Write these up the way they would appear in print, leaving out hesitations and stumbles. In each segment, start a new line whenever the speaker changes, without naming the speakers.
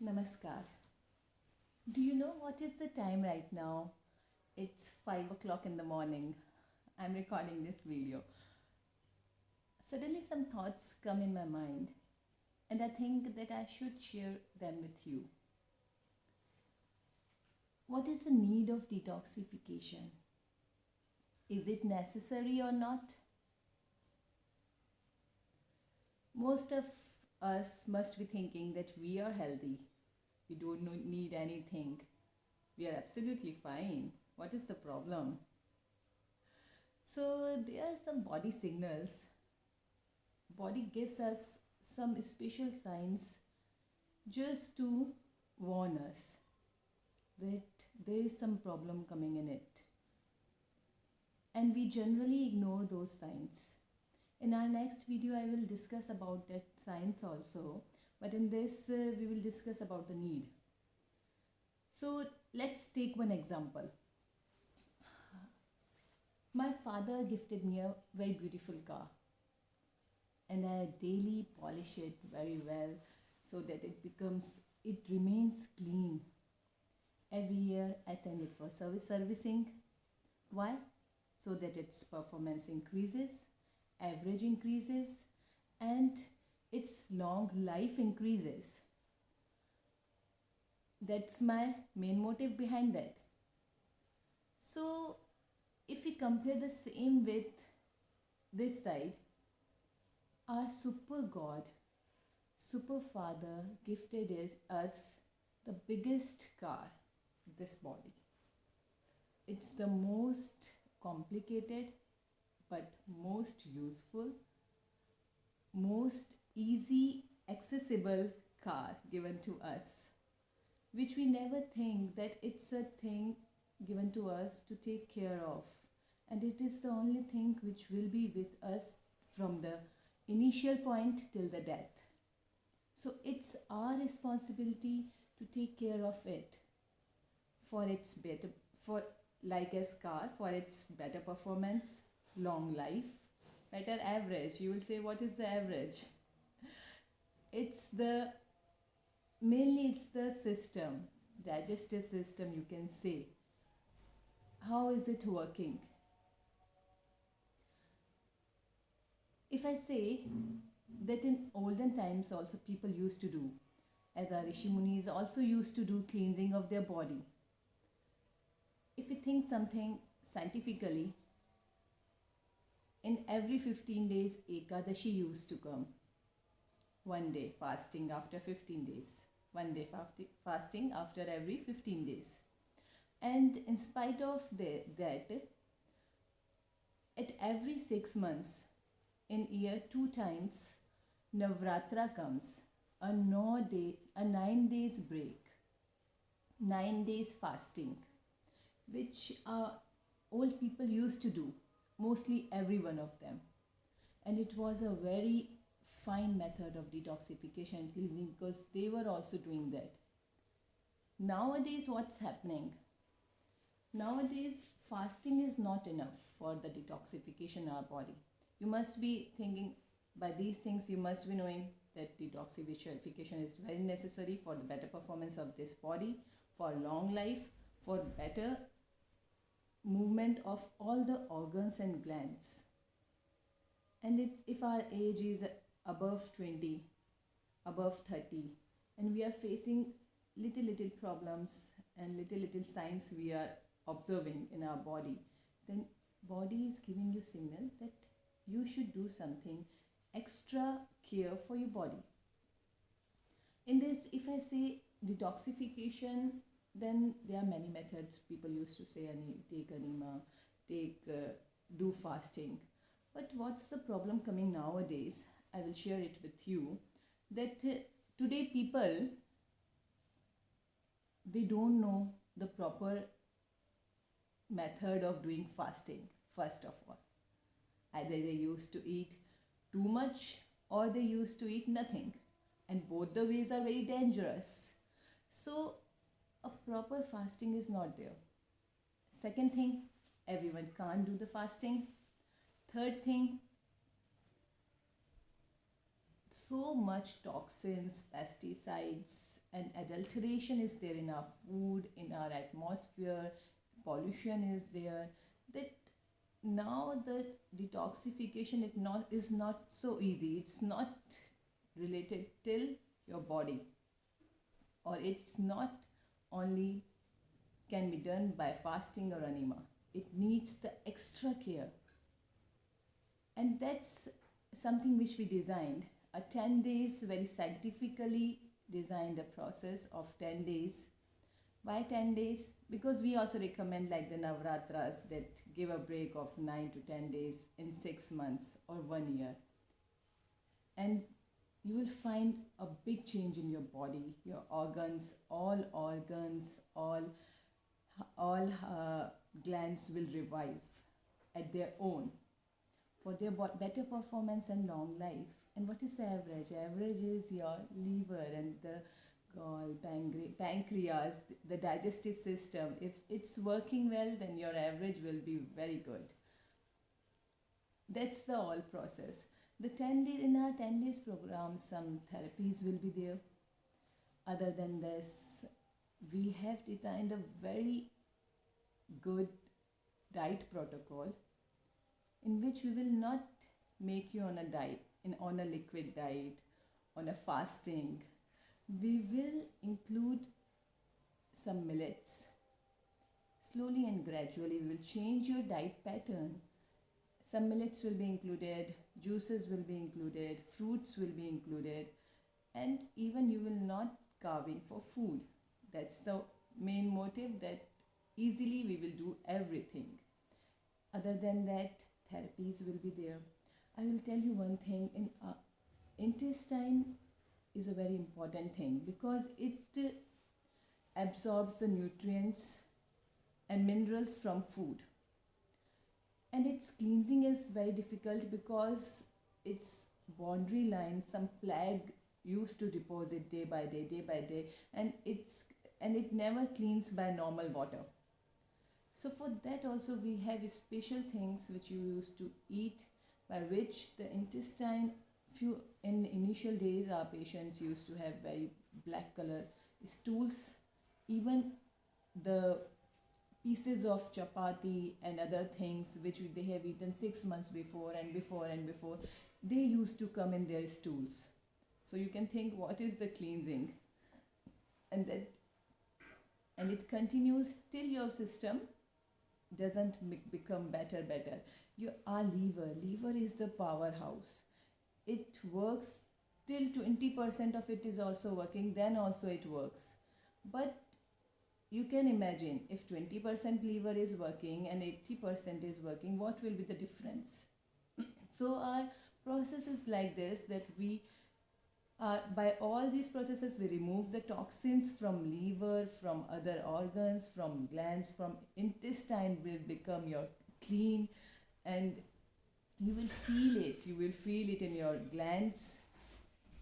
Namaskar. Do you know what is the time right now? It's 5 o'clock in the morning. I'm recording this video. Suddenly, some thoughts come in my mind, and I think that I should share them with you. What is the need of detoxification? Is it necessary or not? Most of us must be thinking that we are healthy. We don't need anything. We are absolutely fine. What is the problem? So there are some body signals. Body gives us some special signs just to warn us that there is some problem coming in it. And we generally ignore those signs. In our next video, I will discuss about that signs also. But in this, we will discuss about the need. So let's take one example. My father gifted me a very beautiful car, and I daily polish it very well so that it remains clean. Every year I send it for servicing. Why? So that its performance increases, average increases, and its long life increases. That's my main motive behind that. So if we compare the same with this side, our super God, super father gifted us the biggest car, this body. It's the most complicated but most useful, most easy accessible car given to us, which we never think that it's a thing given to us to take care of, and it is the only thing which will be with us from the initial point till the death. So it's our responsibility to take care of it for its better, for like as car, for its better performance, long life, better average. You will say, what is the average? It's the mainly it's the system, digestive system, you can say. How is it working? If I say that in olden times also people used to do, as our Rishi Munis also used to do cleansing of their body. If we think something scientifically, in every 15 days Ekadashi used to come. One day fasting after 15 days. One day fasting after every 15 days. And in spite of that, at every 6 months, in year 2 times, Navratra comes, a 9 days break, 9 days fasting, which old people used to do, mostly every one of them. And it was a very fine method of detoxification and cleansing because they were also doing that. Nowadays, what's happening? Nowadays, fasting is not enough for the detoxification of our body. You must be thinking, by these things you must be knowing that detoxification is very necessary for the better performance of this body, for long life, for better movement of all the organs and glands. And if our age is above 20, above 30, and we are facing little problems and little signs we are observing in our body, then body is giving you signal that you should do something extra care for your body. In this, if I say detoxification, then there are many methods. People used to say take anima, do fasting. But what's the problem coming nowadays? I will share it with you that today people, they don't know the proper method of doing fasting. First of all, either they used to eat too much or they used to eat nothing, and both the ways are very dangerous. So a proper fasting is not there. Second thing, everyone can't do the fasting. Third thing, so much toxins, pesticides, and adulteration is there in our food, in our atmosphere, pollution is there, that now the detoxification is not so easy. It's not related till your body, or it's not only can be done by fasting or anema. It needs the extra care, and that's something which we designed. A 10 days, very scientifically designed a process of 10 days. Why 10 days? Because we also recommend like the Navratras that give a break of 9 to 10 days in 6 months or 1 year. And you will find a big change in your body, your organs, all glands will revive at their own for their better performance and long life. And what is average? Average is your liver and the gall, pancreas, the digestive system. If it's working well, then your average will be very good. That's the whole process. The 10 days in our 10 days program, some therapies will be there. Other than this, we have designed a very good diet protocol in which we will not make you on a diet, on a liquid diet, on a fasting. We will include some millets. Slowly and gradually, we will change your diet pattern. Some millets will be included, juices will be included, fruits will be included, and even you will not carving for food. That's the main motive, that easily we will do everything. Other than that, therapies will be there. I will tell you one thing, in intestine is a very important thing because it absorbs the nutrients and minerals from food, and its cleansing is very difficult because its boundary line, some plague used to deposit day by day, and it never cleans by normal water. So for that also we have special things which you used to eat, by which the intestine, few in initial days our patients used to have very black color stools. Even the pieces of chapati and other things which they have eaten 6 months before, they used to come in their stools. So you can think what is the cleansing, and it continues till your system doesn't become better. Our liver is the powerhouse. It works till 20% of it is also working, then also it works. But you can imagine, if 20% liver is working and 80% is working, what will be the difference? So our process is like this, that we by all these processes we remove the toxins from liver, from other organs, from glands, from intestine will become your clean, and you will feel it in your glands,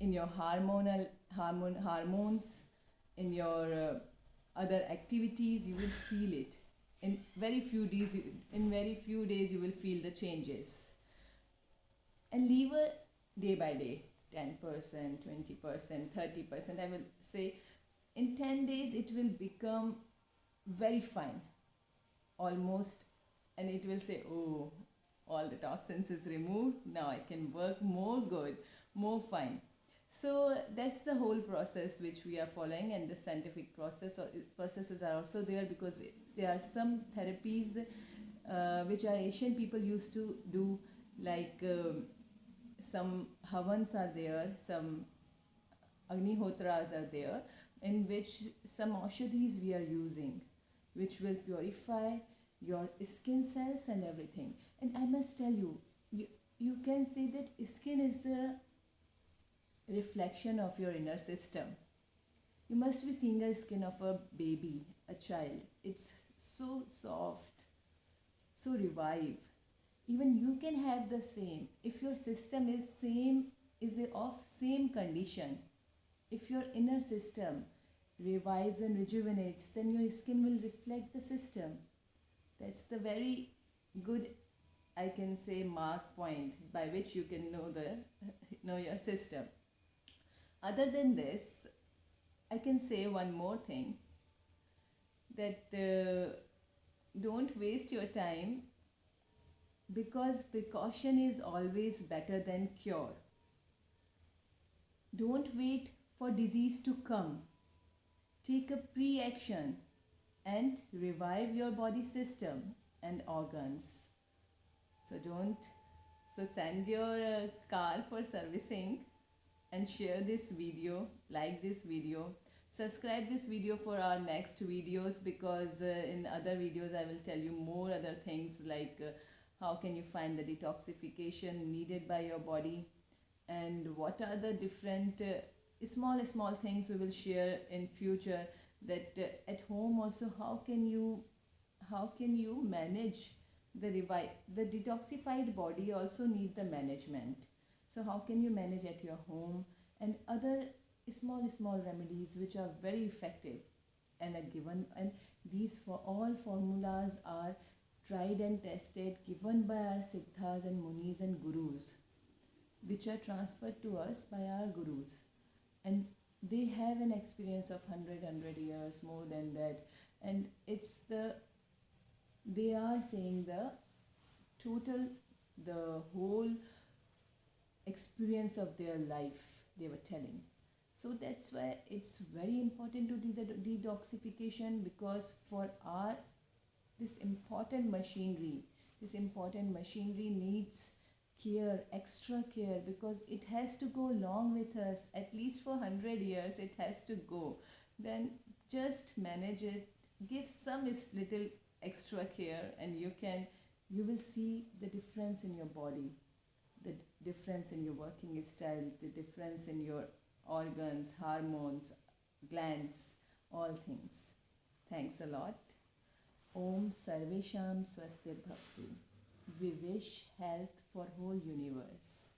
in your hormones, in your other activities. You will feel it in very few days. You will feel the changes. And liver, day by day, 10%, 20%, 30%, I will say in 10 days it will become very fine, almost, and it will say, oh, all the toxins is removed, now I can work more good, more fine. So that's the whole process which we are following, and the scientific processes are also there, because there are some therapies which our Asian people used to do, like some havans are there, some agnihotras are there, in which some aushadhis we are using, which will purify your skin cells and everything. And I must tell you, you can say that skin is the reflection of your inner system. You must be seeing the skin of a baby, a child. It's so soft, so revived. Even you can have the same. If your system is of same condition, if your inner system revives and rejuvenates, then your skin will reflect the system. That's the very good, I can say, mark point by which you can know your system. Other than this, I can say one more thing, that don't waste your time, because precaution is always better than cure. Don't wait for disease to come. Take a pre action and revive your body system and organs. So don't so send your car for servicing and share this video, like this video, subscribe this video for our next videos, because in other videos I will tell you more other things, like how can you find the detoxification needed by your body, and what are the different small things we will share in future, that at home also how can you manage the detoxified body also need the management. So how can you manage at your home, and other small remedies which are very effective and are given, and these for all formulas are tried and tested, given by our siddhas and munis and gurus, which are transferred to us by our gurus, and they have an experience of 100 years, more than that, and they are saying the total, the whole experience of their life they were telling. So that's why it's very important to do the detoxification, because for our this important machinery needs care, extra care, because it has to go along with us at least for 100 years. It has to go. Then just manage it, give some little extra care, and you will see the difference in your body, the difference in your working style, the difference in your organs, hormones, glands, all things. Thanks a lot. Om Sarvesham Swastir Bhavatu. We wish health for whole universe.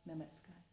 Namaskar.